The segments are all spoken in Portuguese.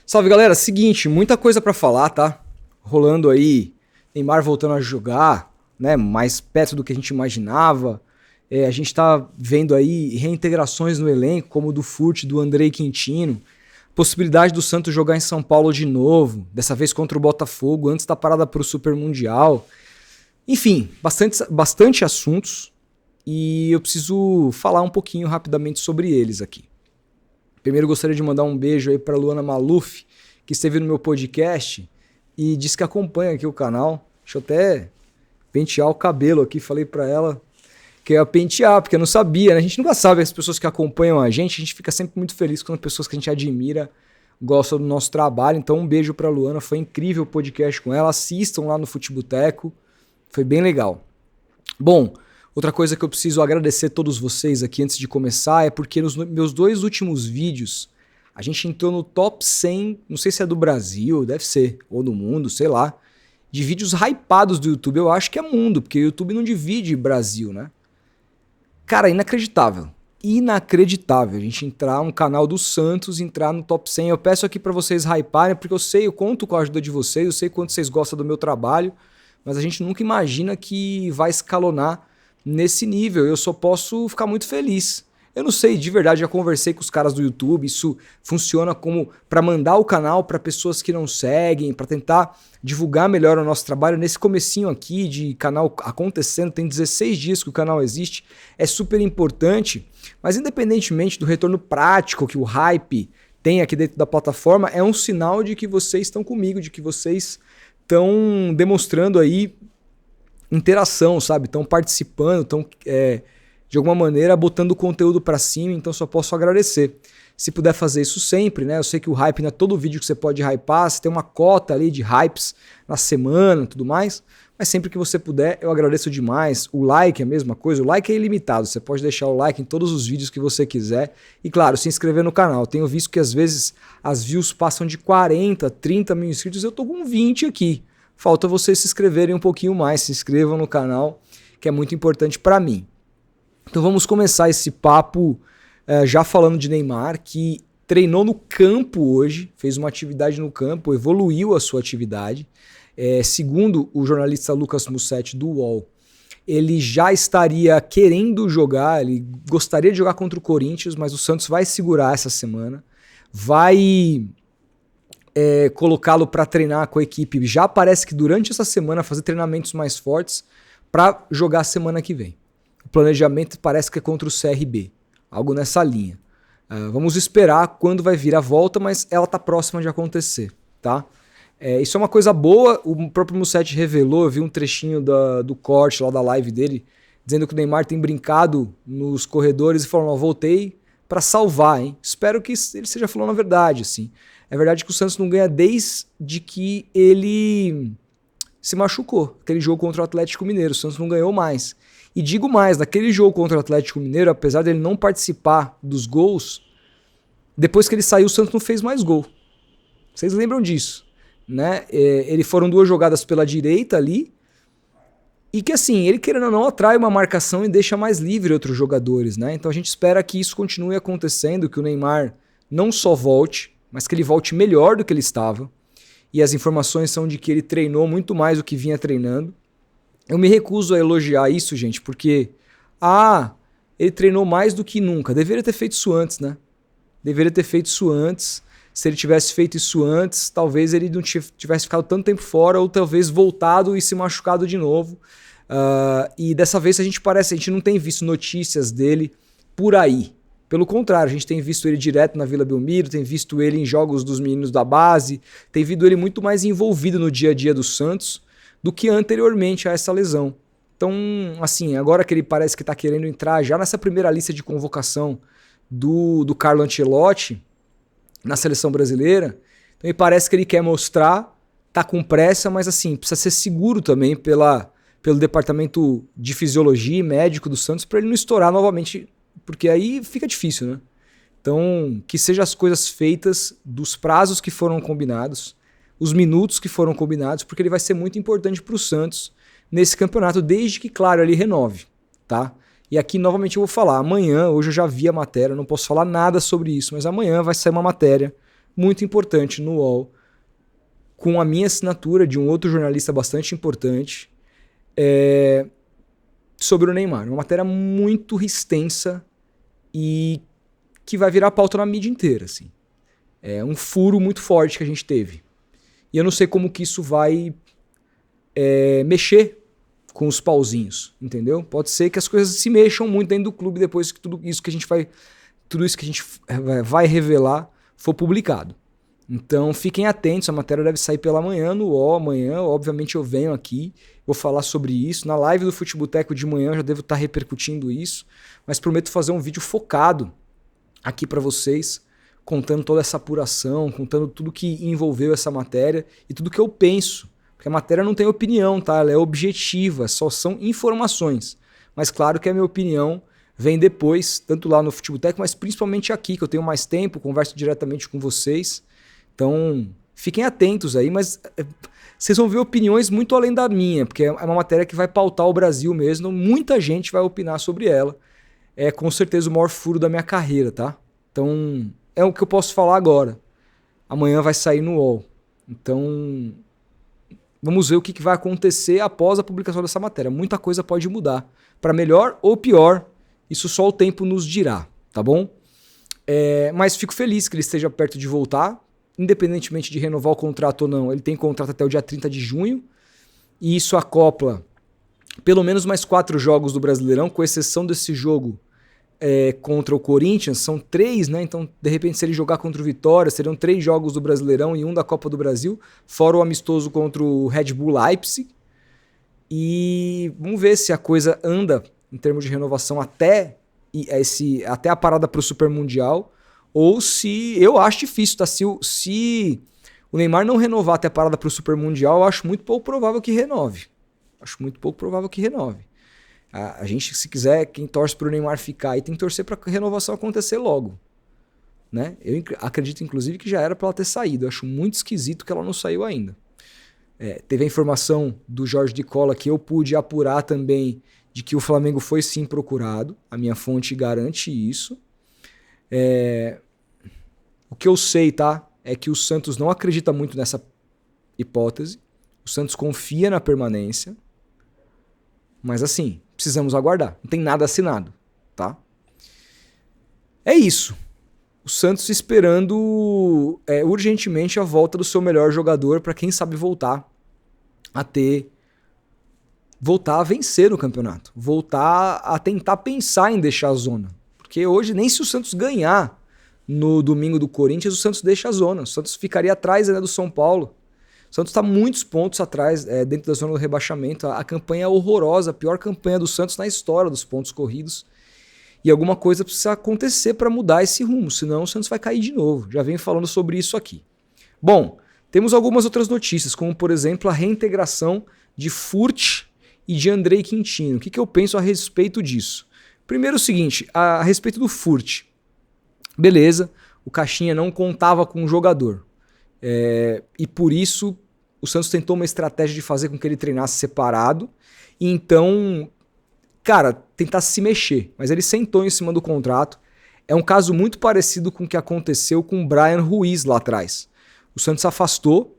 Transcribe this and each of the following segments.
Salve, galera. Seguinte, muita coisa pra falar, tá? Rolando aí, Neymar voltando a jogar, né? Mais perto do que a gente imaginava. A gente tá vendo aí reintegrações no elenco, como o do Furt, do Andrei Quintino. Possibilidade do Santos jogar em São Paulo de novo, dessa vez contra o Botafogo, antes da parada pro Super Mundial. Enfim, bastante assuntos e eu preciso falar um pouquinho rapidamente sobre eles aqui. Primeiro gostaria de mandar um beijo aí para Luana Maluf, que esteve no meu podcast e disse que acompanha aqui o canal. Deixa eu até pentear o cabelo aqui, falei para ela que eu ia pentear, porque eu não sabia, né? A gente nunca sabe as pessoas que acompanham a gente fica sempre muito feliz quando pessoas que a gente admira gostam do nosso trabalho. Então um beijo para Luana, foi incrível o podcast com ela, assistam lá no Futeboteco, foi bem legal. Bom, outra coisa que eu preciso agradecer a todos vocês aqui antes de começar é porque nos meus 2 últimos vídeos a gente entrou no top 100, não sei se é do Brasil, deve ser, ou do mundo, sei lá, de vídeos hypados do YouTube. Eu acho que é mundo, porque o YouTube não divide Brasil, né? Cara, inacreditável. Inacreditável a gente entrar no canal do Santos, entrar no top 100. Eu peço aqui pra vocês hyparem, porque eu conto com a ajuda de vocês, eu sei quanto vocês gostam do meu trabalho, mas a gente nunca imagina que vai escalonar nesse nível. Eu só posso ficar muito feliz. Eu não sei, de verdade, já conversei com os caras do YouTube, isso funciona como para mandar o canal para pessoas que não seguem, para tentar divulgar melhor o nosso trabalho. Nesse comecinho aqui de canal acontecendo, tem 16 dias que o canal existe, é super importante, mas independentemente do retorno prático que o hype tem aqui dentro da plataforma, é um sinal de que vocês estão comigo, de que vocês estão demonstrando aí interação, sabe? Estão participando, estão de alguma maneira botando o conteúdo para cima, então só posso agradecer. Se puder fazer isso sempre, né? Eu sei que o hype não é todo vídeo que você pode hypar, você tem uma cota ali de hypes na semana e tudo mais, mas sempre que você puder, eu agradeço demais. O like é a mesma coisa, o like é ilimitado, você pode deixar o like em todos os vídeos que você quiser e, claro, se inscrever no canal. Tenho visto que às vezes as views passam de 40, 30 mil inscritos, eu tô com 20 aqui. Falta vocês se inscreverem um pouquinho mais, se inscrevam no canal, que é muito importante para mim. Então vamos começar esse papo já falando de Neymar, que treinou no campo hoje, fez uma atividade no campo, evoluiu a sua atividade. Segundo o jornalista Lucas Mussetti do UOL, ele já estaria querendo jogar, ele gostaria de jogar contra o Corinthians, mas o Santos vai segurar essa semana, vai colocá-lo para treinar com a equipe. Já parece que durante essa semana fazer treinamentos mais fortes para jogar a semana que vem. O planejamento parece que é contra o CRB, algo nessa linha. Vamos esperar quando vai vir a volta, mas ela está próxima de acontecer, tá? Isso é uma coisa boa, o próprio Mussetti revelou, eu vi um trechinho do corte lá da live dele, dizendo que o Neymar tem brincado nos corredores e falou, voltei para salvar, hein? Espero que ele esteja falando a verdade, assim. É verdade que o Santos não ganha desde que ele se machucou, aquele jogo contra o Atlético Mineiro, o Santos não ganhou mais. E digo mais, naquele jogo contra o Atlético Mineiro, apesar dele não participar dos gols, depois que ele saiu, o Santos não fez mais gol. Vocês lembram disso, né? Foram 2 jogadas pela direita ali, e que assim, ele querendo ou não atrai uma marcação e deixa mais livre outros jogadores, né? Então a gente espera que isso continue acontecendo, que o Neymar não só volte, mas que ele volte melhor do que ele estava. E as informações são de que ele treinou muito mais do que vinha treinando. Eu me recuso a elogiar isso, gente, porque ele treinou mais do que nunca. Deveria ter feito isso antes, né? Deveria ter feito isso antes. Se ele tivesse feito isso antes, talvez ele não tivesse ficado tanto tempo fora, ou talvez voltado e se machucado de novo. E dessa vez a gente não tem visto notícias dele por aí. Pelo contrário, a gente tem visto ele direto na Vila Belmiro, tem visto ele em jogos dos meninos da base, tem visto ele muito mais envolvido no dia a dia do Santos do que anteriormente a essa lesão. Então, assim, agora que ele parece que está querendo entrar já nessa primeira lista de convocação do Carlo Ancelotti na seleção brasileira, então me parece que ele quer mostrar, tá com pressa, mas assim, precisa ser seguro também pelo departamento de fisiologia e médico do Santos para ele não estourar novamente, porque aí fica difícil, né? Então, que sejam as coisas feitas dos prazos que foram combinados, os minutos que foram combinados, porque ele vai ser muito importante para o Santos nesse campeonato, desde que, claro, ele renove, tá? E aqui, novamente, eu vou falar, amanhã, hoje eu já vi a matéria, não posso falar nada sobre isso, mas amanhã vai sair uma matéria muito importante no UOL, com a minha assinatura de um outro jornalista bastante importante, sobre o Neymar. Uma matéria muito extensa e que vai virar pauta na mídia inteira. Assim. É um furo muito forte que a gente teve. E eu não sei como que isso vai mexer com os pauzinhos, entendeu? Pode ser que as coisas se mexam muito dentro do clube depois que tudo isso que a gente vai revelar for publicado. Então fiquem atentos, a matéria deve sair pela manhã no UOL. Amanhã, obviamente, eu venho aqui, vou falar sobre isso. Na live do Futeboteco de manhã eu já devo estar repercutindo isso, mas prometo fazer um vídeo focado aqui para vocês, contando toda essa apuração, contando tudo que envolveu essa matéria e tudo que eu penso. Porque a matéria não tem opinião, tá? Ela é objetiva, só são informações. Mas claro que a minha opinião vem depois, tanto lá no Futeboteco, mas principalmente aqui, que eu tenho mais tempo, converso diretamente com vocês. Então, fiquem atentos aí, mas vocês vão ver opiniões muito além da minha, porque é uma matéria que vai pautar o Brasil mesmo, muita gente vai opinar sobre ela. É com certeza o maior furo da minha carreira, tá? Então, é o que eu posso falar agora. Amanhã vai sair no UOL. Então, vamos ver o que vai acontecer após a publicação dessa matéria. Muita coisa pode mudar, para melhor ou pior, isso só o tempo nos dirá, tá bom? Mas fico feliz que ele esteja perto de voltar. Independentemente de renovar o contrato ou não, ele tem contrato até o dia 30 de junho, e isso acopla pelo menos mais 4 jogos do Brasileirão, com exceção desse jogo contra o Corinthians, são 3, né? Então, de repente, se ele jogar contra o Vitória, seriam 3 jogos do Brasileirão e 1 da Copa do Brasil, fora o amistoso contra o Red Bull Leipzig. E vamos ver se a coisa anda em termos de renovação até a parada para o Super Mundial, ou se... Eu acho difícil, tá? Se o Neymar não renovar até a parada para o Super Mundial, eu acho muito pouco provável que renove. A gente, se quiser, quem torce para o Neymar ficar aí, tem que torcer para a renovação acontecer logo. Né? Eu acredito, inclusive, que já era para ela ter saído. Eu acho muito esquisito que ela não saiu ainda. Teve a informação do Jorge de Cola que eu pude apurar também de que o Flamengo foi sim procurado. A minha fonte garante isso. O que eu sei, tá? É que o Santos não acredita muito nessa hipótese. O Santos confia na permanência. Mas assim, precisamos aguardar. Não tem nada assinado, tá? É isso. O Santos esperando urgentemente a volta do seu melhor jogador para quem sabe voltar a vencer no campeonato. Voltar a tentar pensar em deixar a zona. Porque hoje, nem se o Santos ganhar no domingo do Corinthians, o Santos deixa a zona. O Santos ficaria atrás do São Paulo. O Santos está muitos pontos atrás, dentro da zona do rebaixamento. A campanha é horrorosa, a pior campanha do Santos na história dos pontos corridos. E alguma coisa precisa acontecer para mudar esse rumo, senão o Santos vai cair de novo. Já venho falando sobre isso aqui. Bom, temos algumas outras notícias, como por exemplo a reintegração de Furt e de Andrei Quintino. O que eu penso a respeito disso? Primeiro o seguinte, a respeito do Furt. Beleza, o Caixinha não contava com o jogador. E por isso o Santos tentou uma estratégia de fazer com que ele treinasse separado. E então, cara, tentar se mexer. Mas ele sentou em cima do contrato. É um caso muito parecido com o que aconteceu com o Brian Ruiz lá atrás. O Santos afastou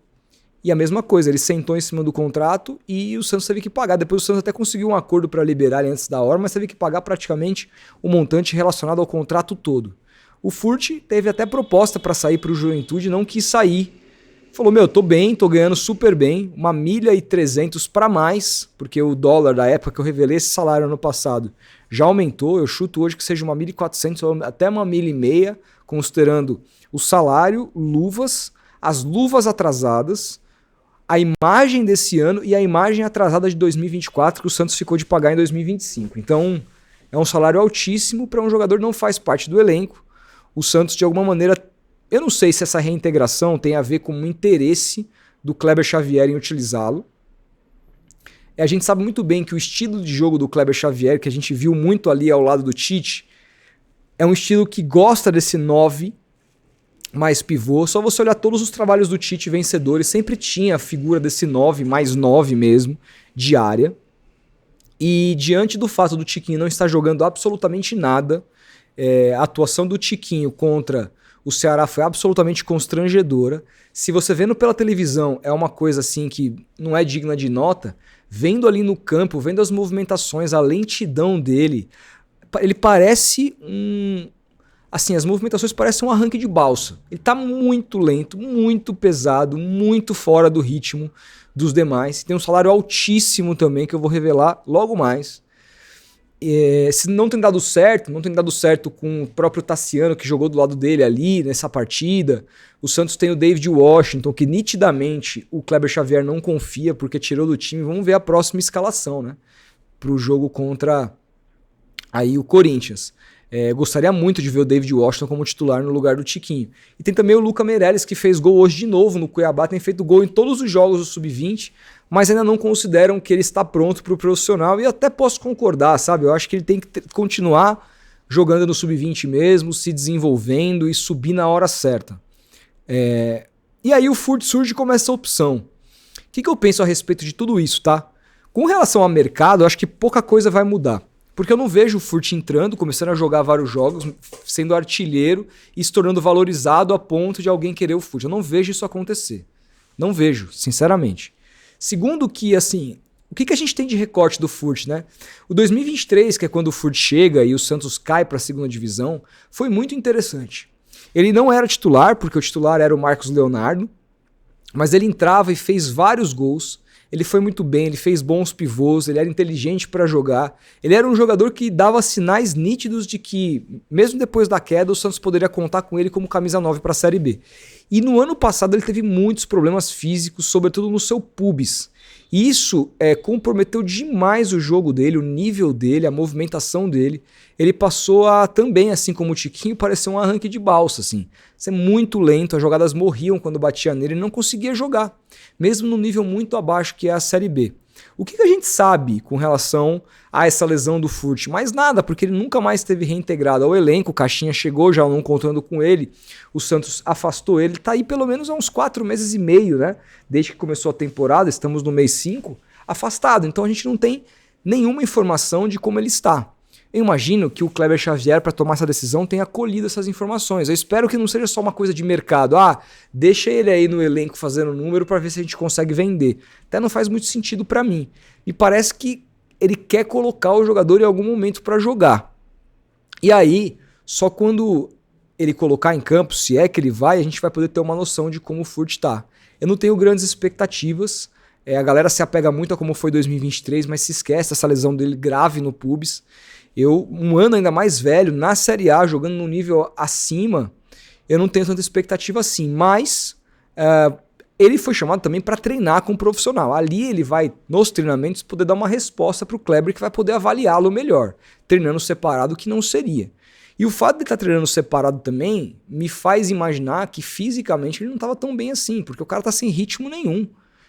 e a mesma coisa, ele sentou em cima do contrato e o Santos teve que pagar. Depois o Santos até conseguiu um acordo para liberar ele antes da hora, mas teve que pagar praticamente o montante relacionado ao contrato todo. O Furt teve até proposta para sair para o Juventude, não quis sair. Falou, tô bem, tô ganhando super bem, 1.300 para mais, porque o dólar da época que eu revelei esse salário ano passado já aumentou. Eu chuto hoje que seja 1.400 até 1.500, considerando o salário, luvas, as luvas atrasadas, a imagem desse ano e a imagem atrasada de 2024 que o Santos ficou de pagar em 2025. Então, é um salário altíssimo para um jogador que não faz parte do elenco. O Santos, de alguma maneira, eu não sei se essa reintegração tem a ver com o interesse do Kleber Xavier em utilizá-lo. A gente sabe muito bem que o estilo de jogo do Kleber Xavier, que a gente viu muito ali ao lado do Tite, é um estilo que gosta desse 9 mais pivô. Só você olhar todos os trabalhos do Tite vencedores, sempre tinha a figura desse 9, mais 9 mesmo, de área. E diante do fato do Tiquinho não estar jogando absolutamente nada, a atuação do Tiquinho contra O Ceará foi absolutamente constrangedora. Se você vendo pela televisão, é uma coisa assim que não é digna de nota. Vendo ali no campo, vendo as movimentações, a lentidão dele, ele parece assim, as movimentações parecem um arranque de balsa. Ele tá muito lento, muito pesado, muito fora do ritmo dos demais. Tem um salário altíssimo também, que eu vou revelar logo mais. Se não tem dado certo com o próprio Tassiano, que jogou do lado dele ali nessa partida. O Santos tem o David Washington, que nitidamente o Kleber Xavier não confia porque tirou do time. Vamos ver a próxima escalação, né? Pro jogo contra aí o Corinthians. Gostaria muito de ver o David Washington como titular no lugar do Tiquinho. E tem também o Luca Meireles, que fez gol hoje de novo no Cuiabá, tem feito gol em todos os jogos do Sub-20, mas ainda não consideram que ele está pronto para o profissional, e até posso concordar, sabe? Eu acho que ele tem que continuar jogando no Sub-20 mesmo, se desenvolvendo e subir na hora certa. E aí o Furt surge como essa opção. O que eu penso a respeito de tudo isso, tá? Com relação ao mercado, eu acho que pouca coisa vai mudar. Porque eu não vejo o Furt entrando, começando a jogar vários jogos, sendo artilheiro e se tornando valorizado a ponto de alguém querer o Furt. Eu não vejo isso acontecer. Não vejo, sinceramente. Segundo que, assim, o que a gente tem de recorte do Furt, né? O 2023, que é quando o Furt chega e o Santos cai para a segunda divisão, foi muito interessante. Ele não era titular, porque o titular era o Marcos Leonardo, mas ele entrava e fez vários gols. Ele foi muito bem, ele fez bons pivôs, ele era inteligente para jogar. Ele era um jogador que dava sinais nítidos de que, mesmo depois da queda, o Santos poderia contar com ele como camisa 9 para a Série B. E no ano passado ele teve muitos problemas físicos, sobretudo no seu pubis. E isso comprometeu demais o jogo dele, o nível dele, a movimentação dele. Ele passou a também, assim como o Tiquinho, parecer um arranque de balsa, assim. Ser muito lento, as jogadas morriam quando batia nele, ele não conseguia jogar, mesmo no nível muito abaixo que é a Série B. O que a gente sabe com relação a essa lesão do Furt? Mais nada, porque ele nunca mais esteve reintegrado ao elenco, o Caixinha chegou já não contando com ele, o Santos afastou ele, tá aí pelo menos há uns 4 meses e meio, né? Desde que começou a temporada, estamos no mês 5, afastado, então a gente não tem nenhuma informação de como ele está. Eu imagino que o Kleber Xavier, para tomar essa decisão, tenha colhido essas informações. Eu espero que não seja só uma coisa de mercado. Deixa ele aí no elenco fazendo número para ver se a gente consegue vender. Até não faz muito sentido para mim. Me parece que ele quer colocar o jogador em algum momento para jogar. E aí, só quando ele colocar em campo, se é que ele vai, a gente vai poder ter uma noção de como o Furt tá. Eu não tenho grandes expectativas. A galera se apega muito a como foi 2023, mas se esquece dessa lesão dele grave no pubis. Um ano ainda mais velho, na Série A, jogando num nível acima, eu não tenho tanta expectativa assim, mas ele foi chamado também para treinar com um profissional. Ali ele vai, nos treinamentos, poder dar uma resposta para o Kleber que vai poder avaliá-lo melhor, treinando separado que não seria. E o fato de ele estar treinando separado também me faz imaginar que fisicamente ele não estava tão bem assim, porque o cara tá sem ritmo nenhum.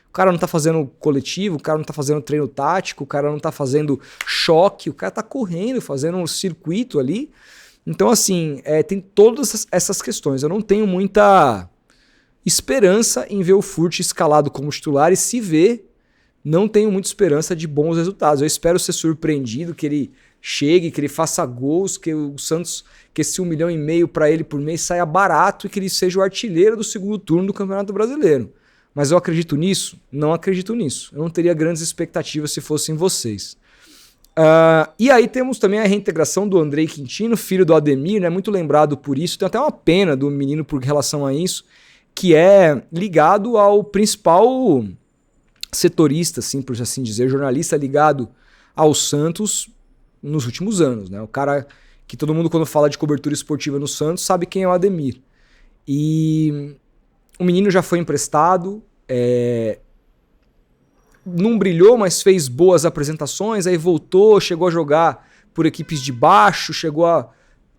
O cara não tá fazendo coletivo, o cara não tá fazendo treino tático, o cara não tá fazendo choque, o cara tá correndo, fazendo um circuito ali. Então, assim, tem todas essas questões. Eu não tenho muita esperança em ver o Furt escalado como titular, e se ver, não tenho muita esperança de bons resultados. Eu espero ser surpreendido, que ele chegue, que ele faça gols, que o Santos, que esse 1,5 milhão para ele por mês saia barato e que ele seja o artilheiro do segundo turno do Campeonato Brasileiro. Mas eu acredito nisso? Não acredito nisso. Eu não teria grandes expectativas se fossem vocês. E aí temos também a reintegração do Andrei Quintino, filho do Ademir, né? Muito lembrado por isso. Tem até uma pena do menino por relação a isso, que é ligado ao principal setorista, assim, por assim dizer, jornalista ligado ao Santos nos últimos anos, né? O cara que todo mundo, quando fala de cobertura esportiva no Santos, sabe quem é o Ademir. E o menino já foi emprestado, não brilhou, mas fez boas apresentações, aí voltou, chegou a jogar por equipes de baixo, chegou a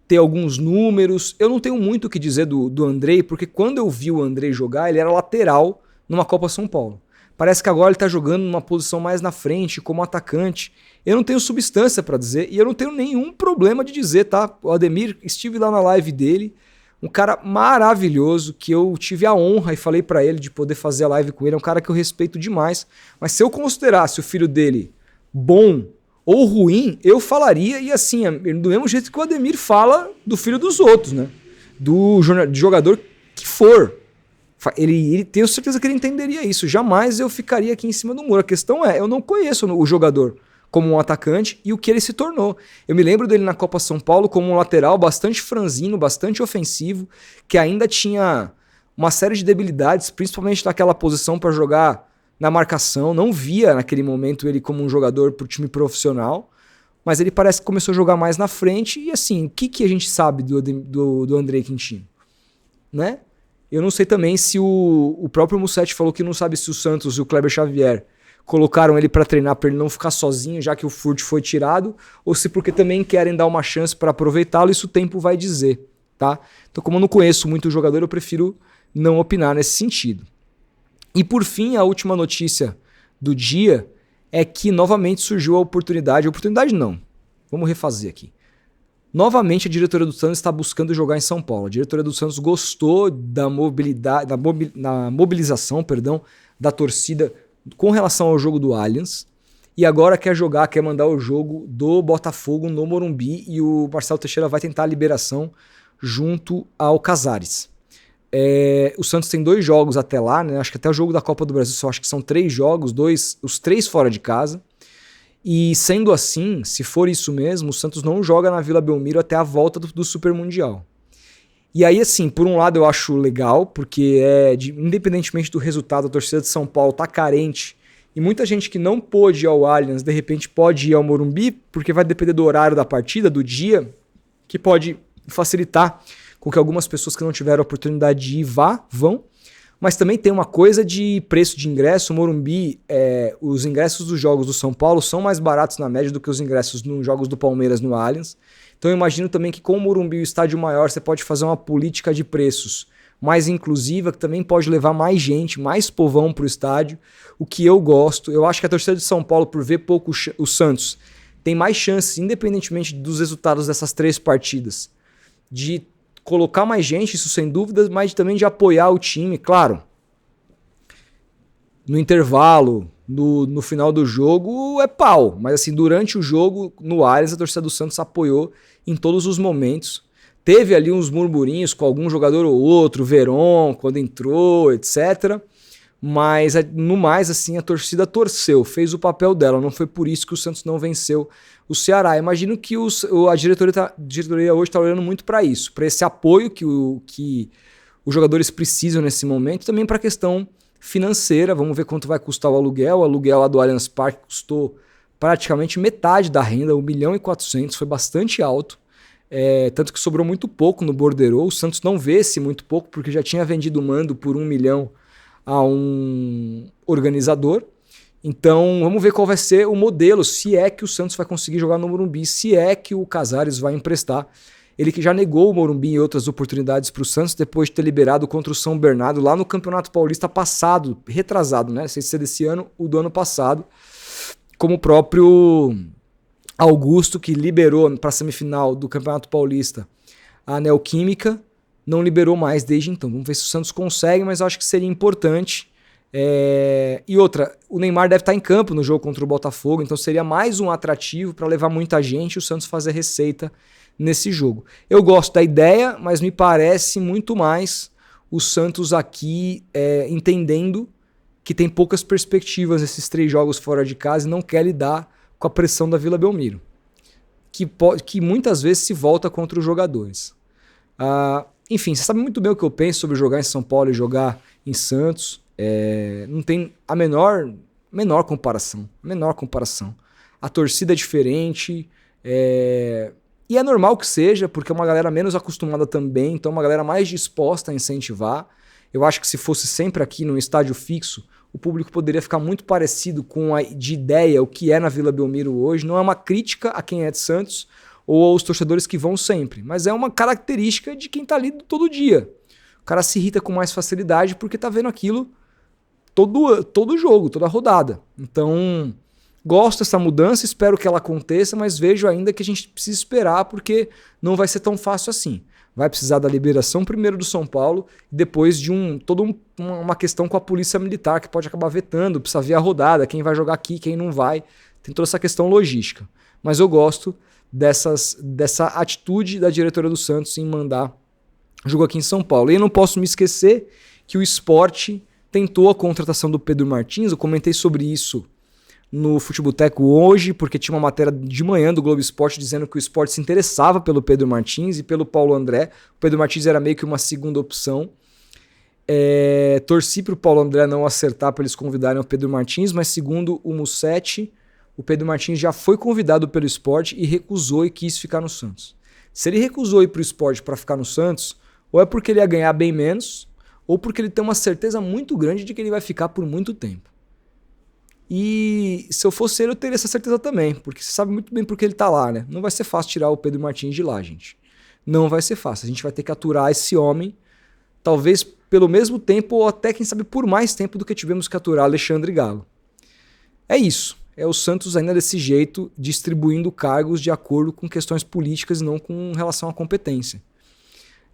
ter alguns números. Eu não tenho muito o que dizer do Andrei, porque quando eu vi o Andrei jogar, ele era lateral numa Copa São Paulo. Parece que agora ele tá jogando numa posição mais na frente, como atacante. Eu não tenho substância para dizer, e eu não tenho nenhum problema de dizer, tá? O Ademir, estive lá na live dele, um cara maravilhoso, que eu tive a honra e falei pra ele de poder fazer a live com ele. É um cara que eu respeito demais. Mas se eu considerasse o filho dele bom ou ruim, eu falaria, e assim, do mesmo jeito que o Ademir fala do filho dos outros, né? de jogador que for. Ele tenho certeza que ele entenderia isso. Jamais eu ficaria aqui em cima do muro. A questão é, eu não conheço o jogador como um atacante e o que ele se tornou. Eu me lembro dele na Copa São Paulo como um lateral bastante franzino, bastante ofensivo, que ainda tinha uma série de debilidades, principalmente naquela posição para jogar na marcação. Não via naquele momento ele como um jogador para o time profissional, mas ele parece que começou a jogar mais na frente. E assim, o que a gente sabe do Andrei Quintino? Né? Eu não sei também se o próprio Musetti falou que não sabe se o Santos e o Kleber Xavier colocaram ele para treinar para ele não ficar sozinho, já que o Furt foi tirado, ou se porque também querem dar uma chance para aproveitá-lo, isso o tempo vai dizer, tá? Então, como eu não conheço muito o jogador, eu prefiro não opinar nesse sentido. E por fim, a última notícia do dia é que novamente surgiu a oportunidade não, vamos refazer aqui. Novamente a diretoria do Santos está buscando jogar em São Paulo. A diretoria do Santos gostou da mobilização, da torcida com relação ao jogo do Allianz e agora quer mandar o jogo do Botafogo no Morumbi e o Marcelo Teixeira vai tentar a liberação junto ao Casares. O Santos tem 2 jogos até lá, né? Acho que até o jogo da Copa do Brasil, acho que são 3 jogos, os 3 fora de casa. E sendo assim, se for isso mesmo, o Santos não joga na Vila Belmiro até a volta do Super Mundial. E aí, assim, por um lado eu acho legal, porque independentemente do resultado, a torcida de São Paulo tá carente. E muita gente que não pôde ir ao Allianz, de repente pode ir ao Morumbi, porque vai depender do horário da partida, do dia, que pode facilitar com que algumas pessoas que não tiveram a oportunidade de ir vão. Mas também tem uma coisa de preço de ingresso. O Morumbi, os ingressos dos jogos do São Paulo são mais baratos na média do que os ingressos nos jogos do Palmeiras no Allianz. Então eu imagino também que com o Morumbi e o estádio maior, você pode fazer uma política de preços mais inclusiva, que também pode levar mais gente, mais povão para o estádio, o que eu gosto. Eu acho que a torcida de São Paulo, por ver pouco o Santos, tem mais chances, independentemente dos resultados dessas 3 partidas, de colocar mais gente, isso sem dúvidas, mas também de apoiar o time, claro. No intervalo, no final do jogo, é pau. Mas assim, durante o jogo, no Allianz, a torcida do Santos apoiou em todos os momentos. Teve ali uns murmurinhos com algum jogador ou outro, Veron, quando entrou, etc. Mas, no mais, assim, a torcida torceu, fez o papel dela. Não foi por isso que o Santos não venceu o Ceará. Imagino que a diretoria hoje está olhando muito para isso, para esse apoio que os jogadores precisam nesse momento, e também para a questão financeira. Vamos ver quanto vai custar o aluguel. O aluguel lá do Allianz Parque custou praticamente metade da renda, 1.400.000, foi bastante alto. Tanto que sobrou muito pouco no borderô. O Santos não vê esse muito pouco, porque já tinha vendido o mando por 1 milhão a um organizador. Então vamos ver qual vai ser o modelo, se é que o Santos vai conseguir jogar no Morumbi, se é que o Casares vai emprestar. Ele que já negou o Morumbi em outras oportunidades para o Santos, depois de ter liberado contra o São Bernardo lá no Campeonato Paulista passado, retrasado, né? Sem ser desse ano, o do ano passado, como o próprio Augusto, que liberou para a semifinal do Campeonato Paulista a Neoquímica, não liberou mais desde então. Vamos ver se o Santos consegue, mas eu acho que seria importante. E outra, o Neymar deve estar em campo no jogo contra o Botafogo, então seria mais um atrativo para levar muita gente e o Santos fazer receita nesse jogo. Eu gosto da ideia, mas me parece muito mais o Santos aqui entendendo que tem poucas perspectivas nesses 3 jogos fora de casa e não quer lidar com a pressão da Vila Belmiro, que muitas vezes se volta contra os jogadores. Enfim, você sabe muito bem o que eu penso sobre jogar em São Paulo e jogar em Santos. Não tem a menor comparação. A torcida é diferente. E é normal que seja, porque é uma galera menos acostumada também, então é uma galera mais disposta a incentivar. Eu acho que se fosse sempre aqui num estádio fixo, o público poderia ficar muito parecido com de ideia o que é na Vila Belmiro hoje. Não é uma crítica a quem é de Santos ou aos torcedores que vão sempre, mas é uma característica de quem tá ali todo dia. O cara se irrita com mais facilidade porque tá vendo aquilo todo jogo, toda rodada. Então, gosto dessa mudança, espero que ela aconteça, mas vejo ainda que a gente precisa esperar porque não vai ser tão fácil assim. Vai precisar da liberação primeiro do São Paulo, depois de toda uma questão com a polícia militar que pode acabar vetando, precisa ver a rodada, quem vai jogar aqui, quem não vai. Tem toda essa questão logística. Mas eu gosto dessa atitude da diretoria do Santos em mandar jogou aqui em São Paulo. E eu não posso me esquecer que o Sport tentou a contratação do Pedro Martins. Eu comentei sobre isso no Futeboteco hoje, porque tinha uma matéria de manhã do Globo Esporte dizendo que o Sport se interessava pelo Pedro Martins e pelo Paulo André. O Pedro Martins era meio que uma segunda opção. Torci para o Paulo André não acertar para eles convidarem o Pedro Martins, mas segundo o Musetti, o Pedro Martins já foi convidado pelo Sport e recusou e quis ficar no Santos. Se ele recusou ir para o Sport para ficar no Santos, ou é porque ele ia ganhar bem menos, ou porque ele tem uma certeza muito grande de que ele vai ficar por muito tempo. E se eu fosse ele, eu teria essa certeza também, porque você sabe muito bem por que ele tá lá, né? Não vai ser fácil tirar o Pedro Martins de lá, gente. Não vai ser fácil. A gente vai ter que aturar esse homem, talvez pelo mesmo tempo, ou até, quem sabe, por mais tempo do que tivemos que aturar Alexandre Galo. É isso. É o Santos ainda desse jeito, distribuindo cargos de acordo com questões políticas e não com relação à competência.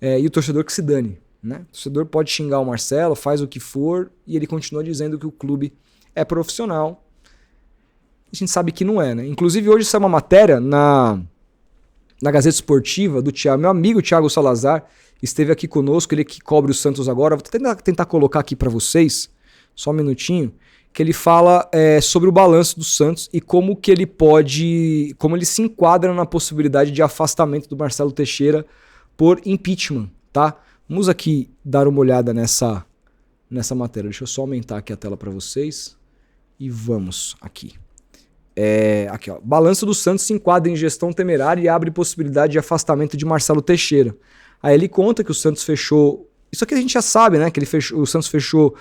E o torcedor que se dane, né? O torcedor pode xingar o Marcelo, faz o que for, e ele continua dizendo que o clube é profissional. A gente sabe que não é, né? Inclusive hoje saiu uma matéria na Gazeta Esportiva do Thiago, meu amigo Thiago Salazar, esteve aqui conosco, ele que cobre o Santos agora. Vou tentar colocar aqui para vocês, só um minutinho, que ele fala sobre o balanço do Santos e como que ele pode, como ele se enquadra na possibilidade de afastamento do Marcelo Teixeira por impeachment, tá? Vamos aqui dar uma olhada nessa matéria. Deixa eu só aumentar aqui a tela para vocês. E vamos aqui. Aqui, ó. Balanço do Santos se enquadra em gestão temerária e abre possibilidade de afastamento de Marcelo Teixeira. Aí ele conta que o Santos fechou... Isso aqui a gente já sabe, né? Que o Santos fechou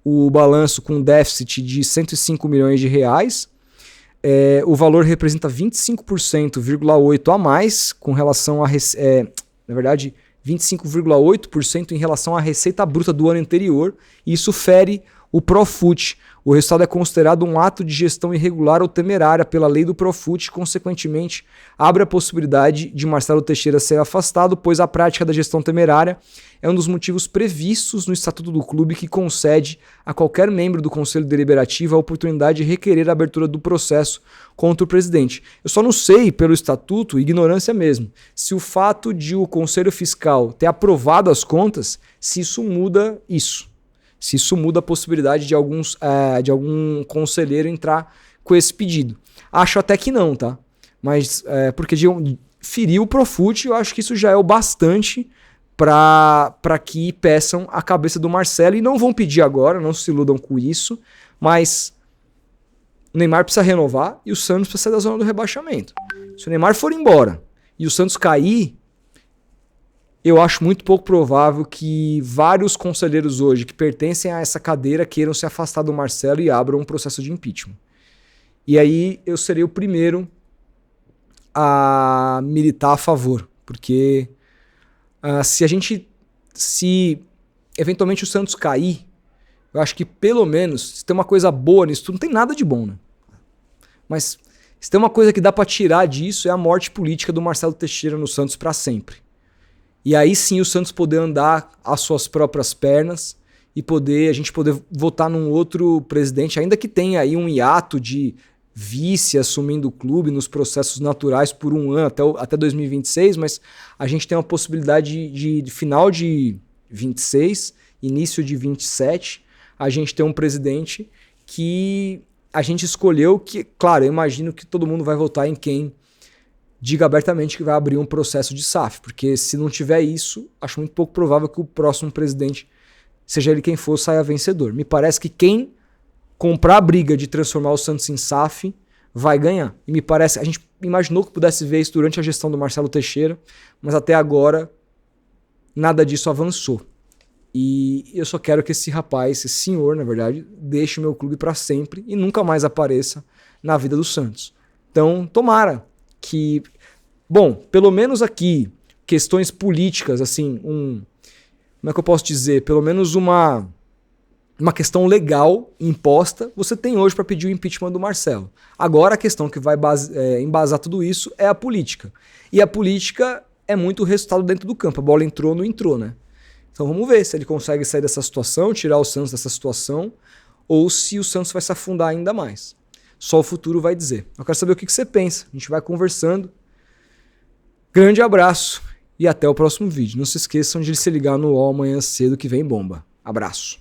o balanço com um déficit de 105 milhões de reais. O valor representa 25,8% a mais com relação a... na verdade, 25,8% em relação à receita bruta do ano anterior. E isso fere o Profut. O resultado é considerado um ato de gestão irregular ou temerária pela lei do Profut, consequentemente, abre a possibilidade de Marcelo Teixeira ser afastado, pois a prática da gestão temerária é um dos motivos previstos no Estatuto do Clube que concede a qualquer membro do Conselho Deliberativo a oportunidade de requerer a abertura do processo contra o presidente. Eu só não sei, pelo Estatuto, ignorância mesmo, se o fato de o Conselho Fiscal ter aprovado as contas, se isso muda isso. Se isso muda a possibilidade de algum conselheiro entrar com esse pedido. Acho até que não, tá? Mas porque ferir o Profut, eu acho que isso já é o bastante para que peçam a cabeça do Marcelo. E não vão pedir agora, não se iludam com isso. Mas o Neymar precisa renovar e o Santos precisa sair da zona do rebaixamento. Se o Neymar for embora e o Santos cair... Eu acho muito pouco provável que vários conselheiros hoje que pertencem a essa cadeira queiram se afastar do Marcelo e abram um processo de impeachment. E aí eu serei o primeiro a militar a favor, porque se eventualmente o Santos cair, eu acho que pelo menos, se tem uma coisa boa nisso tudo, não tem nada de bom, né? Mas se tem uma coisa que dá pra tirar disso é a morte política do Marcelo Teixeira no Santos pra sempre. E aí sim o Santos poder andar às suas próprias pernas e a gente poder votar num outro presidente, ainda que tenha aí um hiato de vice assumindo o clube nos processos naturais por um ano até 2026, mas a gente tem uma possibilidade de final de 26, início de 27, a gente ter um presidente que a gente escolheu, que, claro, eu imagino que todo mundo vai votar em quem diga abertamente que vai abrir um processo de SAF, porque se não tiver isso, acho muito pouco provável que o próximo presidente, seja ele quem for, saia vencedor. Me parece que quem comprar a briga de transformar o Santos em SAF vai ganhar. E me parece, a gente imaginou que pudesse ver isso durante a gestão do Marcelo Teixeira, mas até agora nada disso avançou. E eu só quero que esse rapaz, esse senhor, na verdade, deixe o meu clube para sempre e nunca mais apareça na vida do Santos. Então, tomara que, bom, pelo menos aqui, questões políticas, assim, como é que eu posso dizer? Pelo menos uma questão legal imposta, você tem hoje para pedir o impeachment do Marcelo. Agora a questão que vai embasar tudo isso é a política. E a política é muito o resultado dentro do campo. A bola entrou, não entrou, né? Então vamos ver se ele consegue sair dessa situação, tirar o Santos dessa situação, ou se o Santos vai se afundar ainda mais. Só o futuro vai dizer. Eu quero saber o que você pensa. A gente vai conversando. Grande abraço e até o próximo vídeo. Não se esqueçam de se ligar no UOL amanhã cedo que vem bomba. Abraço.